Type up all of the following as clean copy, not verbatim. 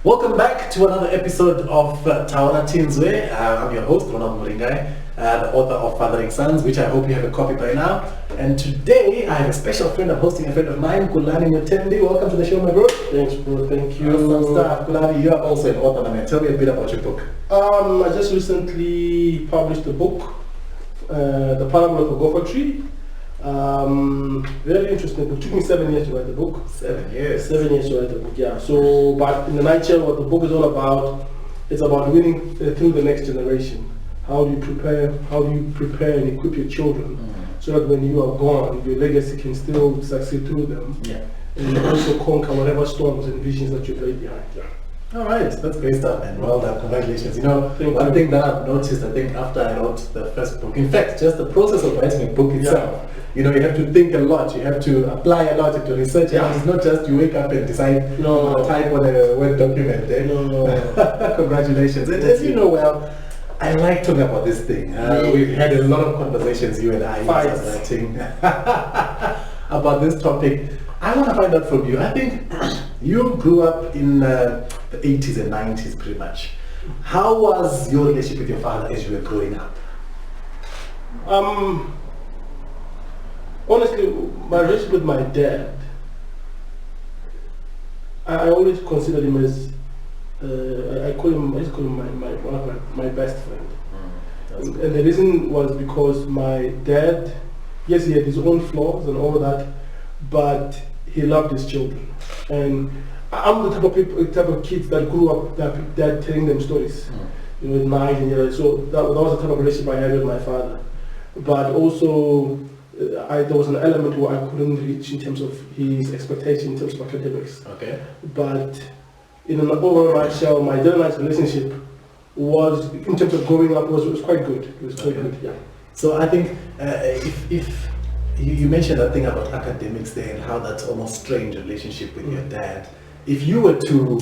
Welcome back to another episode of Taura Tinzwe. I'm your host, Ronald Muringai, the author of Fathering Sons, which I hope you have a copy by now. And today I have a special friend. I'm hosting a friend of mine, Kulani Msizi. Welcome to the show, my bro. Thanks, bro. Thank you. Awesome stuff. Kulani, you are also an author, man. Tell me a bit about your book. I just recently published a book, The Parable of a Gopher Tree. Very interesting book. It took me 7 years to write the book. 7 years. 7 years to write the book, yeah. So, but in a nutshell, what the book is all about, it's about winning through the next generation. How do you prepare and equip your children so that when you are gone, your legacy can still succeed through them. Yeah. And you also conquer whatever storms and visions that you've laid behind. Yeah. All right, that's great stuff, man. Well done, congratulations. You know, one thing that I've noticed, I think, after I wrote the first book, in fact, just the process of writing a book itself, you know, you have to think a lot, you have to apply a lot to research. Yeah. It's not just you wake up and decide to type on a Word document. Eh? No. Congratulations. And as you know well, I like talking about this thing. We've had a lot of conversations, you and I, writing about this topic. I want to find out from you. I think you grew up in the 80s and 90s pretty much. How was your relationship with your father as you were growing up? Honestly, my relationship with my dad, I always considered him as, I just call him one of my best friend. And the reason was because my dad, yes, he had his own flaws and all that, but he loved his children. And I'm the type of kids that grew up that dad telling them stories, you know, at night and so that was the type of relationship I had with my father. But also, there was an element where I couldn't reach in terms of his expectation in terms of academics. Okay. But in an overall nutshell, my dad and I's relationship was, in terms of growing up, was quite good. It was quite good, yeah. So I think if you mentioned that thing about academics there and how that's almost strange relationship with your dad. If you were to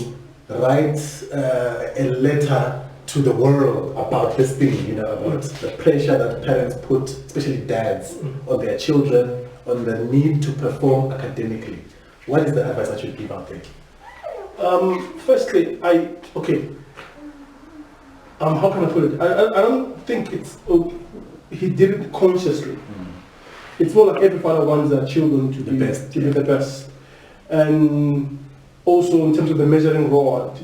write a letter to the world about this thing, you know, about the pressure that parents put, especially dads, on their children, on the need to perform academically, what is the advice that you give out there? Firstly, how can I put it? I don't think he did it consciously. It's more like every father wants their children to be the best. And also in terms of the measuring rod,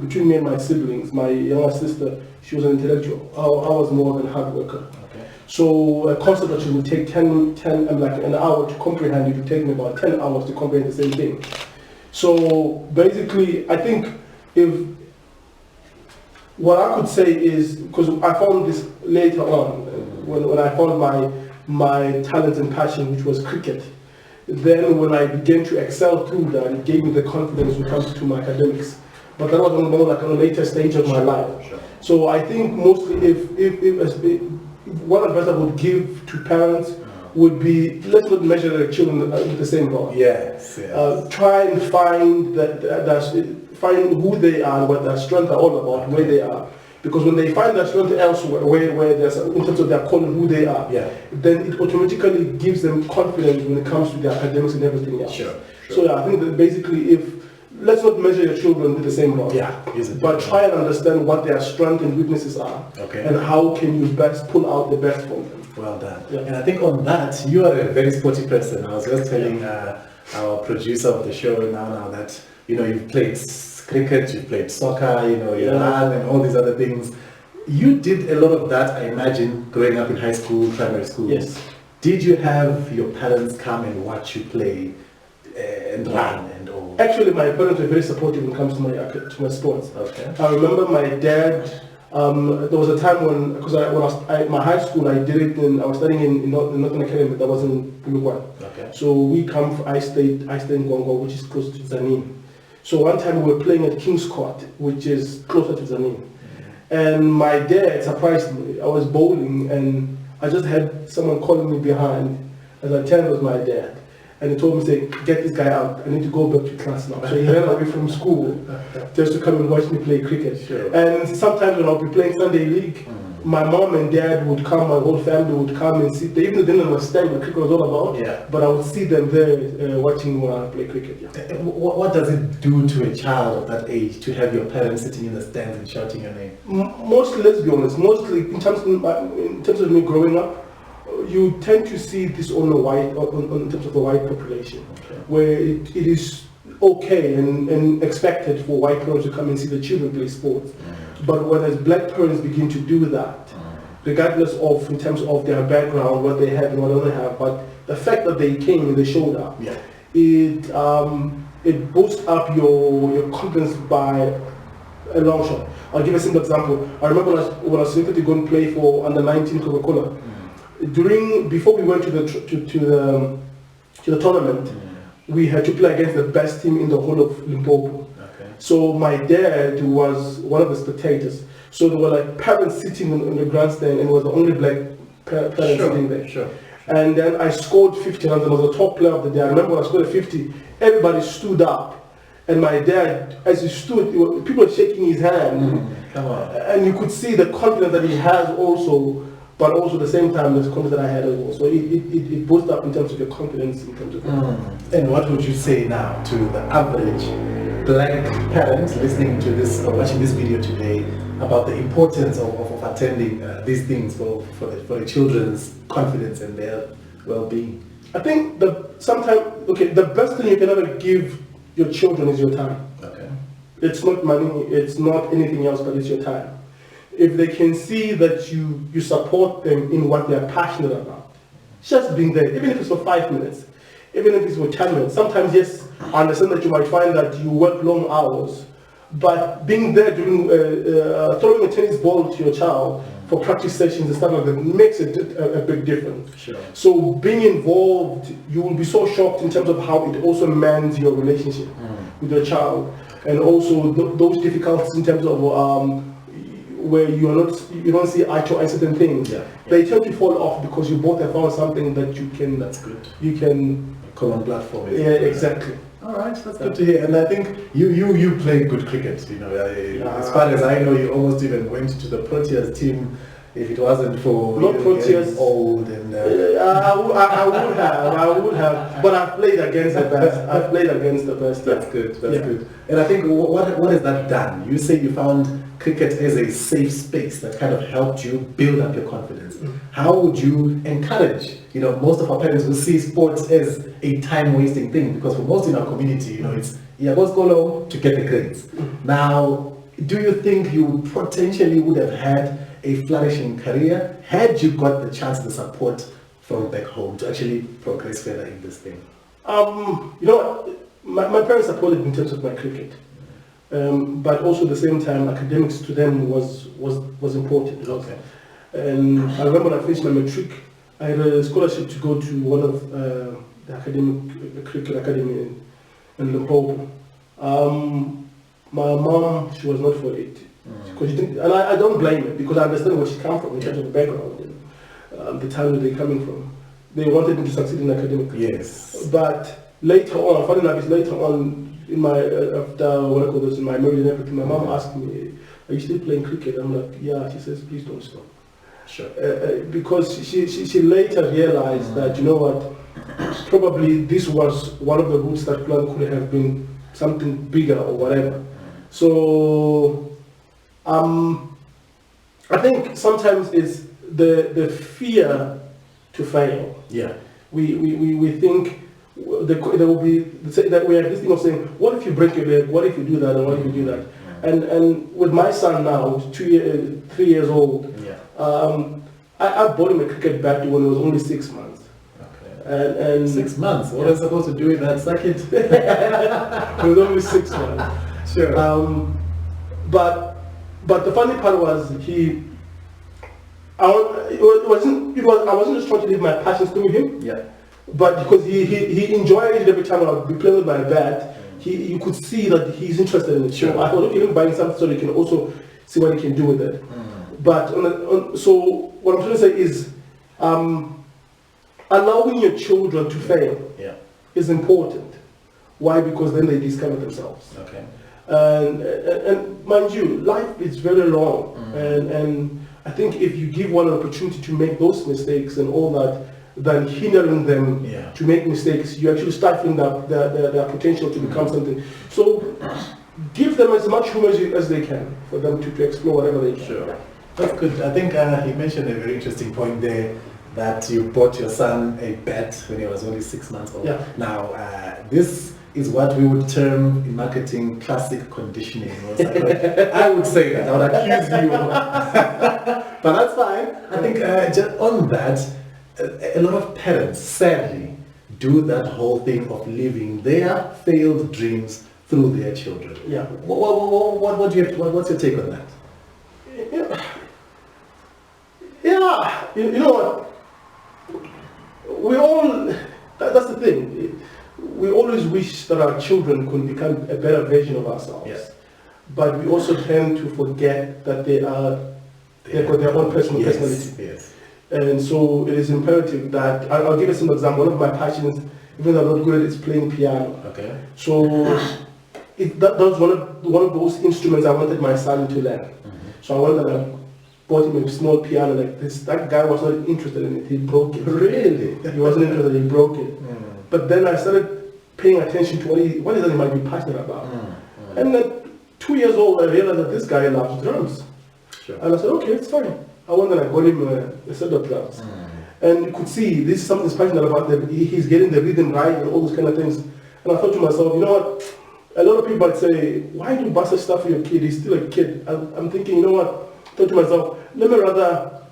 between me and my siblings, my younger sister, she was an intellectual. I was more than a hard worker. Okay. So a concept that would take like an hour to comprehend, it would take me about 10 hours to comprehend the same thing. So basically, I think what I could say is, because I found this later on, when I found my talent and passion, which was cricket. Then when I began to excel through that, it gave me the confidence when it comes to my academics. But that was more like a later stage of my life. Sure. So I think mostly if one advice I would give to parents would be, let's not measure their children with the same rod. Yes. Try and find find who they are, what their strengths are all about, where they are. Because when they find their strength elsewhere, where there's, in terms of their calling, who they are, then it automatically gives them confidence when it comes to their academics and everything else. Sure. So yeah, I think that basically, let's not measure your children with the same rod. But try and understand what their strengths and weaknesses are, and how can you best pull out the best from them. Well done. Yeah. And I think on that, you are a very sporty person. I was just telling our producer of the show now that, you know, you've played cricket, you've played soccer, you know, you run and all these other things. You did a lot of that, I imagine, growing up in high school, primary school. Yes. Did you have your parents come and watch you play and run and all? Actually, my parents were very supportive when it comes to my sports. Okay. I remember my dad. There was a time when I was my high school, I did it. I was studying in Northern Academy. That was in Uruguay. Okay. So I stayed in Gongo, which is close to Zanin. So one time we were playing at King's Court, which is closer to Zanin. And my dad surprised me. I was bowling and I just had someone calling me behind. As I turned, it was my dad. And he told me, say, get this guy out. I need to go back to class now. So he ran away from school just to come and watch me play cricket. Sure. And sometimes when I'll be playing Sunday League, my mom and dad would come, my whole family would come and sit there, even though they didn't understand what cricket was all about, but I would see them there watching when I play cricket. What does it do to a child of that age to have your parents sitting in the stands and shouting your name? Mostly, let's be honest, mostly in terms of me growing up, you tend to see this on the white, in terms of the white population, where it is okay and expected for white parents to come and see the children play sports. But when as black parents begin to do that, regardless of in terms of their background, what they have and what they don't have, but the fact that they came and they showed up, it boosts up your confidence by a long shot. I'll give a simple example. I remember when I was selected to go and play for under 19 Coca-Cola. Before we went to the tournament, we had to play against the best team in the whole of Limpopo. So my dad was one of the spectators. So there were like parents sitting on the grandstand, and was the only black parent sitting there. And then I scored 50 runs and I was the top player of the day. I remember when I scored a 50, everybody stood up. And my dad, as he stood, people were shaking his hand. And you could see the confidence that he has also, but also at the same time, there's confidence that I had as well. So it boosts up in terms of your confidence, in terms of And what would you say now to the average black parents listening to this or watching this video today about the importance of attending these things for the children's confidence and their well-being? I think the best thing you can ever give your children is your time. It's not money, it's not anything else, but it's your time. If they can see that you support them in what they're passionate about, just being there, even if it's for 5 minutes, even if it's for 10 minutes. Sometimes, yes, I understand that you might find that you work long hours, but being there during throwing a tennis ball to your child for practice sessions and stuff like that makes a big difference. So being involved, you will be so shocked in terms of how it also mends your relationship with your child, and also those difficulties in terms of where you don't see eye to eye certain things. They tend to fall off because you both have found something that you can. That's good. You can. Common platform. Exactly. All right, that's good to hear. And I think you play good cricket. You know, as far as I know, you almost even went to the Proteas team. If it wasn't for not Proteas, old and I would have, but I've played against the best. That's good. That's good. And I think what has that done? You say you found cricket as a safe space that kind of helped you build up your confidence. How would you encourage? You know, most of our parents will see sports as a time-wasting thing, because for most in our community, it's let's go home to get the grades. Now, do you think you potentially would have had a flourishing career had you got the chance, the support from back home to actually progress further in this thing? My parents supported me in terms of my cricket, but also at the same time, academics to them was important. And I remember when I finished my matric, I had a scholarship to go to one of the cricket academy in Limpopo. My mom, she was not for it. Because she didn't, and I don't blame her, because I understand where she comes from in terms of the background and the town where they're coming from. They wanted me to succeed in academics. Yes. But later on, funny enough, later on in my in my marriage and everything, my mom asked me, "Are you still playing cricket?" I'm like, "Yeah." She says, "Please don't stop." Sure. Because she later realized that, you know what, probably this was one of the routes that could have been something bigger or whatever. So I think sometimes it's the fear to fail. We think there will be that we have this thing of saying, what if you break your leg? What if you do that? And what if you do that? And with my son now, 3 years old, I bought him a cricket bat when he was only 6 months. And 6 months? What was I supposed to do with that circuit? He was only 6 months. Sure. But the funny part was I wasn't just trying to leave my passions through him. But because he enjoyed it every time I would be playing with my bat, you could see that he's interested in it. So I thought, okay, buying something so he can also see what he can do with it. But so what I'm trying to say is, allowing your children to fail is important. Why? Because then they discover themselves. And mind you, life is very long, and I think if you give one an opportunity to make those mistakes and all that, than hindering them to make mistakes, you actually stifling their potential to become something. So give them as much humor as they can for them to explore whatever they can. Sure. That's good. I think he mentioned a very interesting point there, that you bought your son a bat when he was only 6 months old. Yeah. Now, this is what we would term in marketing classic conditioning. I would say that. I would accuse you. But that's fine. I think just on that, a lot of parents, sadly, do that whole thing of living their failed dreams through their children. Yeah. What do you have, what's your take on that? Yeah. You know what? We all, that's the thing. We always wish that our children could become a better version of ourselves. Yes. But we also tend to forget that they've got their own personal personality. Yes. And so it is imperative that, I'll give you some example. One of my passions, even though I'm not good at it, is playing piano. Okay. So that was one of those instruments I wanted my son to learn. So I bought him a small piano like this. That guy was not interested in it. He broke it. Really? He wasn't interested. He broke it. But then I started paying attention to what is it he might be passionate about. And at 2 years old, I realized that this guy loves drums. Sure. And I said, okay, it's fine. I went and I got him a set of drums. And you could see this is something he's passionate about. He's getting the rhythm right and all those kind of things. And I thought to myself, you know what? A lot of people might say, why do bastard stuff for your kid? He's still a kid. I'm thinking, you know what? I thought to myself, let me rather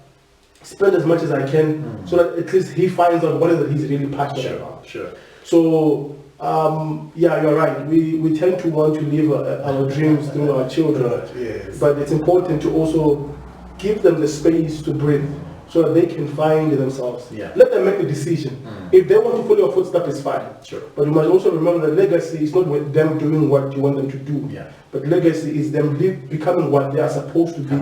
spend as much as I can so that at least he finds out what is it he's really passionate about. Sure. So, yeah, you're right. We tend to want to live our dreams through our children. Right, yes. But it's important to also give them the space to breathe so that they can find themselves. Yeah. Let them make the decision. If they want to follow your footsteps, it's fine. Sure. But you must also remember that legacy is not with them doing what you want them to do. Yeah. But legacy is them becoming what they are supposed to be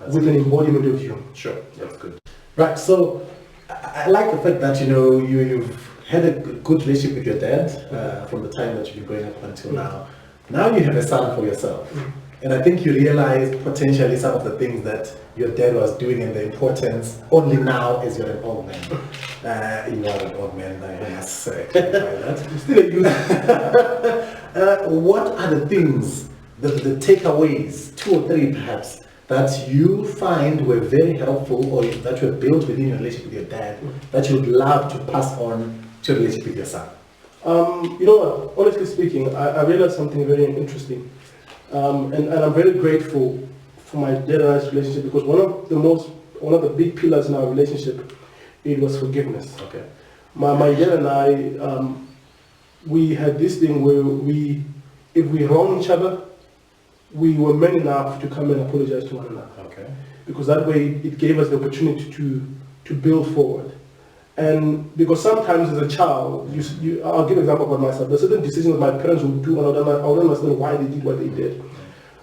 with an embodiment of you. Sure, that's good. Right, so I like the fact that you've had a good relationship with your dad from the time that you've been growing up until now. Now you have a son for yourself. And I think you realize potentially some of the things that your dad was doing and the importance only now as you're an old man. You are an old man, I must clarify that. You're still a youth. What are the things, the takeaways, 2 or 3 perhaps, that you find were very helpful or that were built within your relationship with your dad that you would love to pass on to your relationship with your son? You know what, honestly speaking, I realized something very interesting. And I'm very grateful for my dad and I's relationship because one of the big pillars in our relationship, it was forgiveness. Okay. My dad and I, we had this thing where if we wrong each other, we were men enough to come and apologize to one another. Okay. Because that way it gave us the opportunity to build forward. And because sometimes as a child, I'll give an example about myself. There's certain decisions that my parents would do and I don't understand why they did what they did.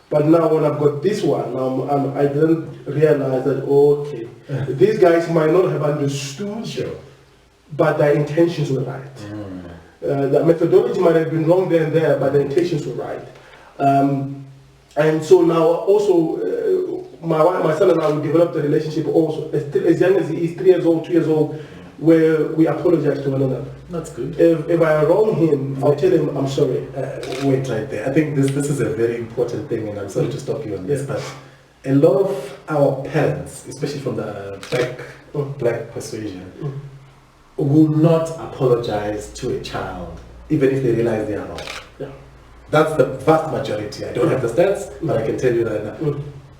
But now when I've got this one, I then realize that, okay, these guys might not have understood, but their intentions were right. The methodology might have been wrong there and there, but the intentions were right. And so now also, my son and I will develop the relationship also, as young as he is 3 years old, 2 years old, where we apologize to one another. That's good. If I wrong him, I'll tell him I'm sorry. Wait right there. I think this is a very important thing, and I'm sorry to stop you on this, but a lot of our parents, especially from the black persuasion, will not apologize to a child, even if they realize they are wrong. Yeah. That's the vast majority. I don't have the stats, but I can tell you that now.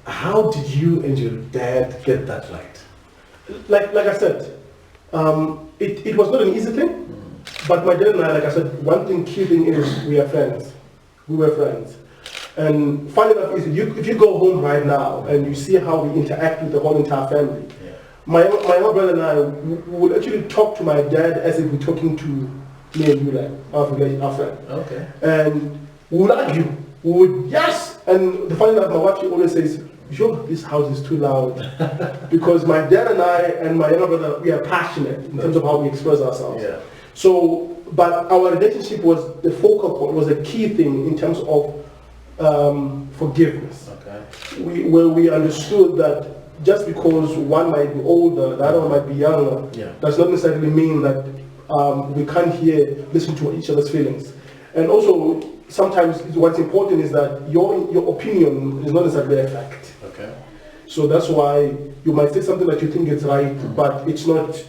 How did you and your dad get that right? Like I said, it was not an easy thing, but my dad and I, like I said, one key thing is we are friends. We were friends. And funny enough is if you go home right now and you see how we interact with the whole entire family, my younger brother and I would actually talk to my dad as if we're talking to me and you, like our friend. Okay. And we would argue. We would, yes! And the funny enough, my wife, she always says, "Yo, this house is too loud." Because my dad and I and my younger brother, we are passionate in terms of how we express ourselves. Yeah. So, but our relationship was the focal point, was a key thing in terms of forgiveness. Okay. Where we understood that just because one might be older, the other one might be younger, does not necessarily mean that we can't listen to each other's feelings. And also, sometimes what's important is that your opinion is not necessarily a fact. Okay. So that's why you might say something that you think is right, but it's not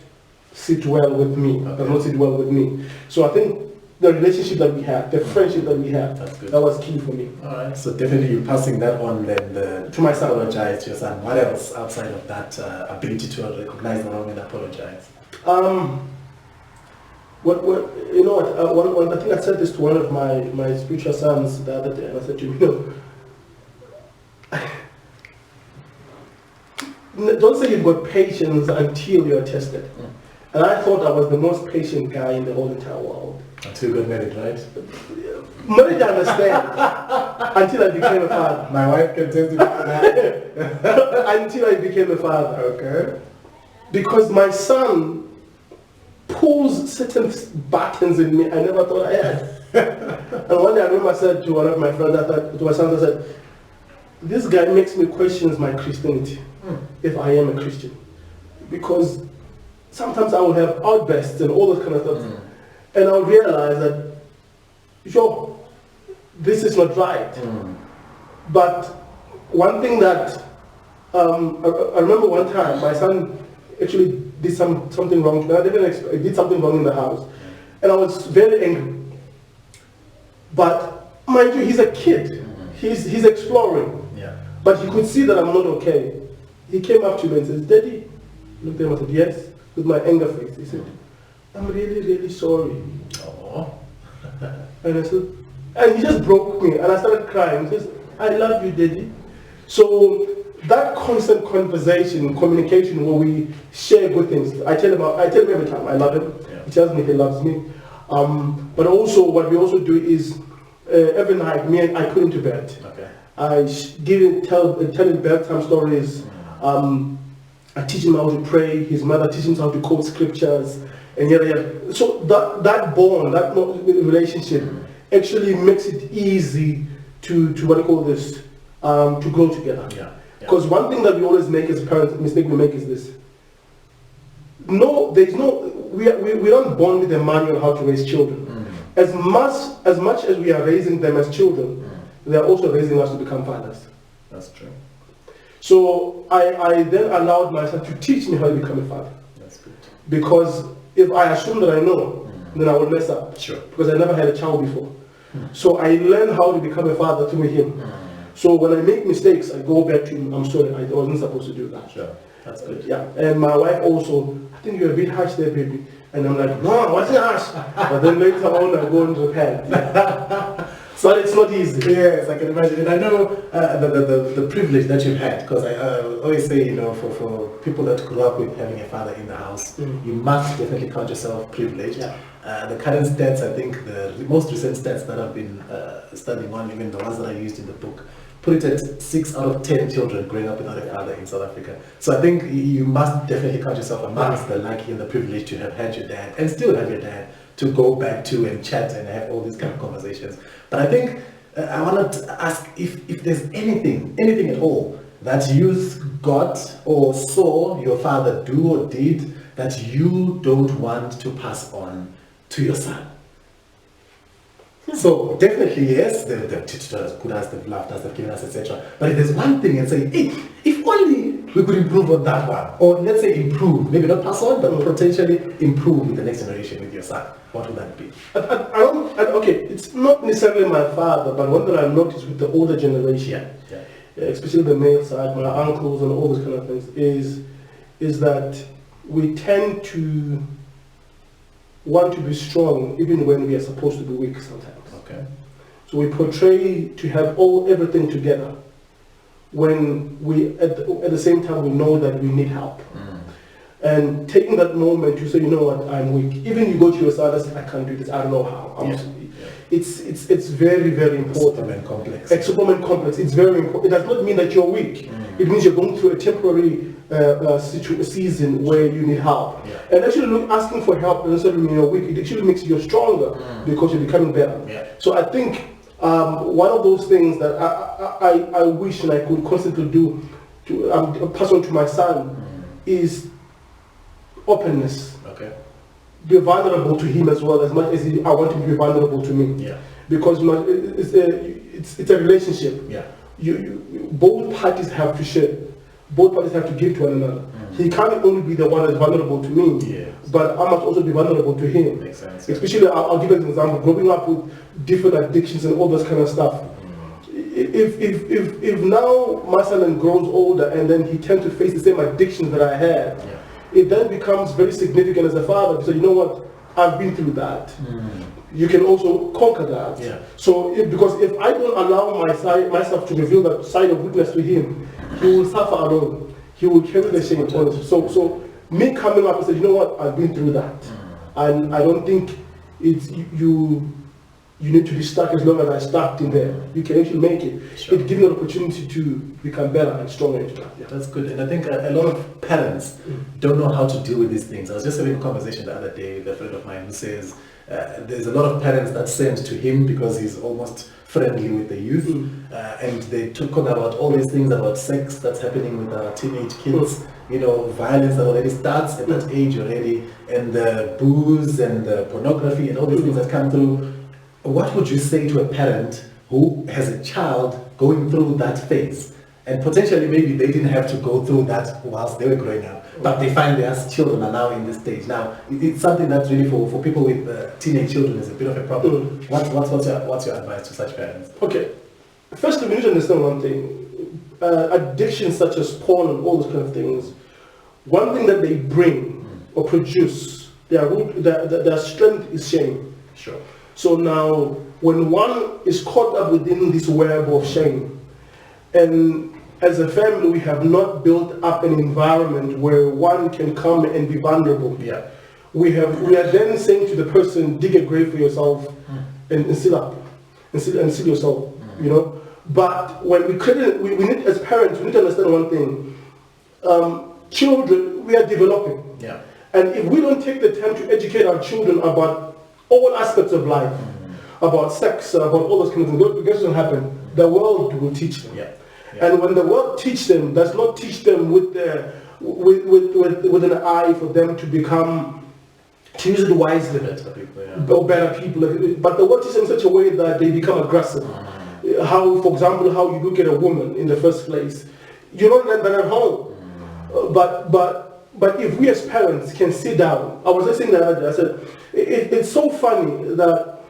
sit well with me. Does not sit well with me. So I think the relationship that we have, the friendship that we have, that was key for me. All right. So definitely you're passing that on then to my son. Apologize to your son. What else outside of that ability to recognize the wrong and apologize? I think I said this to one of my spiritual sons the other day, and I said to him, don't say you've got patience until you're tested. And I thought I was the most patient guy in the whole entire world. Until you got married, right? Married, I understand. Until I became a father. My wife can testify that. Until I became a father. Okay. Because my son pulls certain buttons in me I never thought I had. And one day I remember I said to one of my friends, to my sons, I said, this guy makes me question my Christianity, if I am a Christian. Because sometimes I will have outbursts and all those kind of stuff. And I'll realize that, sure, this is not right. But one thing that, I remember one time, my son actually did something wrong. I did something wrong in the house. And I was very angry. But mind you, he's a kid. He's exploring. But he could see that I'm not okay. He came up to me and says, Daddy, I looked at him and said, yes, with my anger face. He said, I'm really, really sorry. And I said, and he just broke me, and I started crying. He says, I love you, Daddy. So that constant conversation, communication, where we share good things. I tell him every time I love him. He tells me he loves me. But also, what we also do is every night, I put him to bed. I tell him bedtime stories. I teach him how to pray. His mother teaches him how to quote scriptures, and yada. So that bond, that relationship, actually makes it easy to what I call this, to grow together. Because one thing that we always make as parents, mistake we make is this. We don't bond with the manual how to raise children. As much as we are raising them as children, they are also raising us to become fathers. That's true. So I then allowed myself to teach me how to become a father. That's good. Because if I assume that I know, then I will mess up. Sure. Because I never had a child before. So I learned how to become a father through him. So when I make mistakes, I go back to him. I'm sorry, I wasn't supposed to do that. Sure. That's good. Yeah. And my wife also, I think you're a bit harsh there, baby. And I'm like, no, what's harsh? But then later on, I go into repent. But it's not easy. Yes, I can imagine. And I know the privilege that you've had, because I always say, for people that grew up with having a father in the house, you must definitely count yourself privileged. The current stats, I think the most recent stats that I've been studying on, even the ones that I used in the book, put it at 6 out of 10 children growing up without a father in South Africa. So I think you must definitely count yourself amongst the lucky and the privileged to have had your dad, and still have your dad, to go back to and chat and have all these kind of conversations. But I think I wanted to ask if there's anything at all that you got or saw your father do or did that you don't want to pass on to your son. So definitely yes, they've teached us, good us, they've loved us, they've given us, etc. But if there's one thing and say, hey, if only we could improve on that one, or let's say improve, maybe not pass on, but potentially improve with the next generation with your son, what would that be? Okay, it's not necessarily my father, but one that I've noticed with the older generation, especially the male side, my uncles and all those kind of things, is that we tend to want to be strong even when we are supposed to be weak sometimes. Okay. So we portray to have everything together when we at the same time we know that we need help. And taking that moment to say, you know what, I'm weak. Even you go to your son and say, I can't do this, I don't know how. It's very, very important. Superman complex. It's Superman complex. It's very important. It does not mean that you're weak. It means you're going through a temporary season where you need help. And actually asking for help doesn't necessarily mean you're weak. It actually makes you stronger because you're becoming better. So I think one of those things that I wish and I could constantly do pass on to my son is openness. Okay. Be vulnerable to him as well, as much as I want him to be vulnerable to me. Yeah. Because it's a relationship. Yeah. You both parties have to share. Both parties have to give to one another. He can't only be the one that's vulnerable to me, but I must also be vulnerable to him. Makes sense. Especially, I'll give an example. Growing up with different addictions and all this kind of stuff. If now my son grows older and then he tends to face the same addictions that I had, it then becomes very significant as a father to say, you know what, I've been through that. You can also conquer that. Yeah. So, because if I don't allow myself to reveal that side of weakness to him, he will suffer alone. He will carry the shame on him. So me coming up and saying, you know what, I've been through that, and I don't think it's you need to be stuck as long as I stuck in there. You can actually make it. Sure. It gives you an opportunity to become better and stronger into that. Yeah. That's good. And I think a lot of parents don't know how to deal with these things. I was just having a conversation the other day with a friend of mine who says there's a lot of parents that send to him because he's almost friendly with the youth, and they talk about all these things about sex that's happening with our teenage kids, you know, violence that already starts at that age already, and the booze and the pornography and all these things that come through. What would you say to a parent who has a child going through that phase, and potentially maybe they didn't have to go through that whilst they were growing up, but they find their children are now in this stage? Now, it's something that's really for people with teenage children is a bit of a problem. What's your advice to such parents? Okay, firstly, we need to understand one thing. Addictions such as porn and all those kind of things, one thing that they bring or produce, their strength is shame. Sure. So now, when one is caught up within this web of shame, and as a family we have not built up an environment where one can come and be vulnerable, we are then saying to the person, dig a grave for yourself and seal up, and seal yourself, you know. But when we need, as parents, we need to understand one thing. Children, we are developing. Yeah. And if we don't take the time to educate our children about all aspects of life, about sex, about all those kind of things, guess what will happen? The world will teach them. And when the world teach them, does not teach them with an eye for them to become, to use it wisely, or better people. But the world teaches them in such a way that they become aggressive. How, for example, how you look at a woman in the first place. You don't learn that at home. But if we as parents can sit down, I was listening the other day, I said, it's so funny that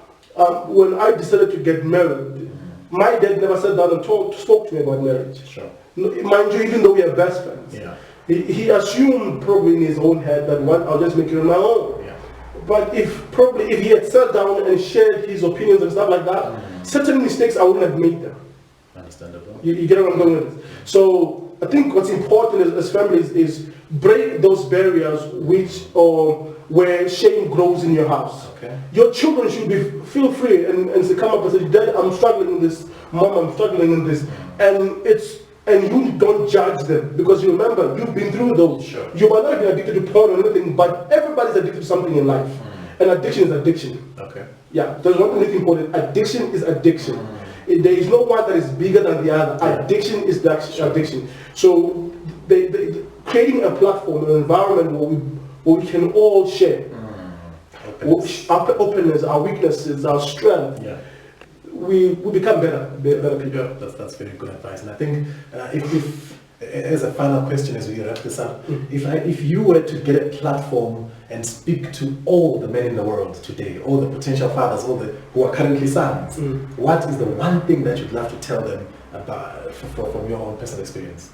when I decided to get married, my dad never sat down and spoke to me about marriage. Sure. Mind you, even though we are best friends, he assumed probably in his own head that I'll just make it on my own. But if he had sat down and shared his opinions and stuff like that, certain mistakes I wouldn't have made them. Understandable. You get where I'm going with this. So I think what's important as families is break those barriers where shame grows in your house. Okay. Your children should feel free and come up and say, Dad, I'm struggling in this, Mom, I'm struggling in this. And you don't judge them, because you remember, you've been through those. Sure. You might not be addicted to porn or anything, but everybody's addicted to something in life. And addiction is addiction. Okay. Yeah, there's one thing important. Addiction is addiction. There is no one that is bigger than the other. Addiction is the addiction. So they creating a platform, an environment where we can all share our openness, our weaknesses, our strength. We become better people. Yeah, that's very good advice. And I think if as a final question as we wrap this up, if you were to get a platform and speak to all the men in the world today, all the potential fathers, who are currently sons, what is the one thing that you'd love to tell them about from your own personal experience?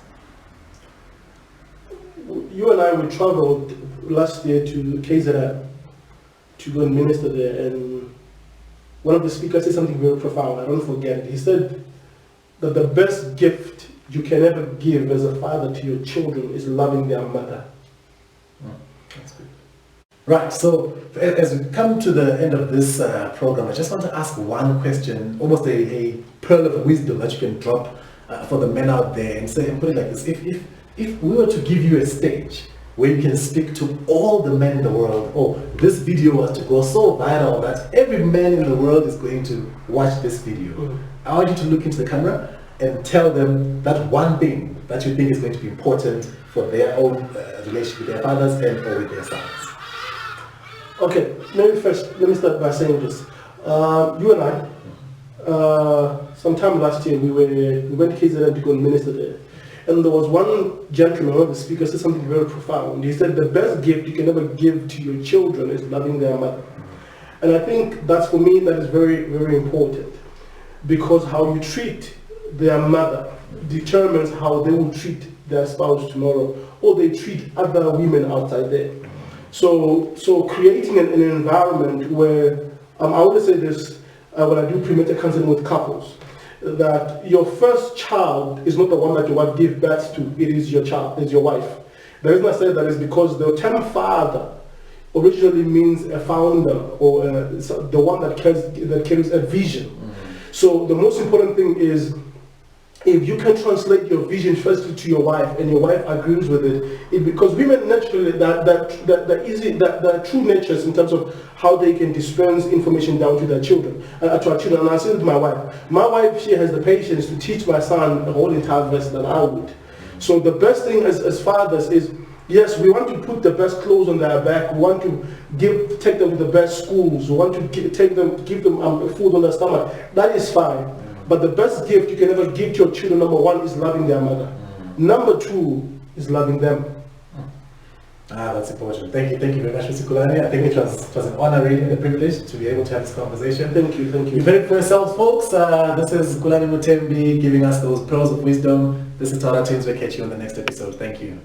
You and I, we traveled last year to KZN to go and minister there, and one of the speakers said something very profound. I don't forget it. He said that the best gift you can ever give as a father to your children is loving their mother. That's good. Right, so as we come to the end of this program, I just want to ask one question, almost a pearl of wisdom that you can drop for the men out there, and say, and put it like this: if we were to give you a stage where you can speak to all the men in the world, this video was to go so viral that every man in the world is going to watch this video. I want you to look into the camera and tell them that one thing that you think is going to be important for their own relationship with their fathers and or with their sons? Okay, maybe first, let me start by saying this. You and I, sometime last year, we went to KZN to go and minister there. And there was one gentleman, one of the speakers, said something very profound. He said, the best gift you can ever give to your children is loving their mother. And I think that's, for me, that is very, very important. Because how you treat their mother determines how they will treat their spouse tomorrow, or they treat other women outside there. So creating an environment where, I always say this when I do premarital counseling with couples, that your first child is not the one that you want to give birth to, it is your child, it's your wife. The reason I say that is because the term father originally means a founder, or the one that carries a vision. So the most important thing is, if you can translate your vision firstly to your wife, and your wife agrees with it, because women naturally, the true natures in terms of how they can dispense information down to their children, to our children. And I say to my wife, she has the patience to teach my son a whole entire verse than I would. So the best thing as fathers is, yes, we want to put the best clothes on their back. We want to take them to the best schools. We want to give them food on their stomach. That is fine. But the best gift you can ever give to your children, number one, is loving their mother. Number two is loving them. That's important. Thank you very much, Mr. Kulani. I think it was an honor really and a privilege to be able to have this conversation. Thank you. You've heard it for yourselves, folks. This is Kulani Muthembi giving us those pearls of wisdom. This is Taura Tinzwe. Catch you on the next episode. Thank you.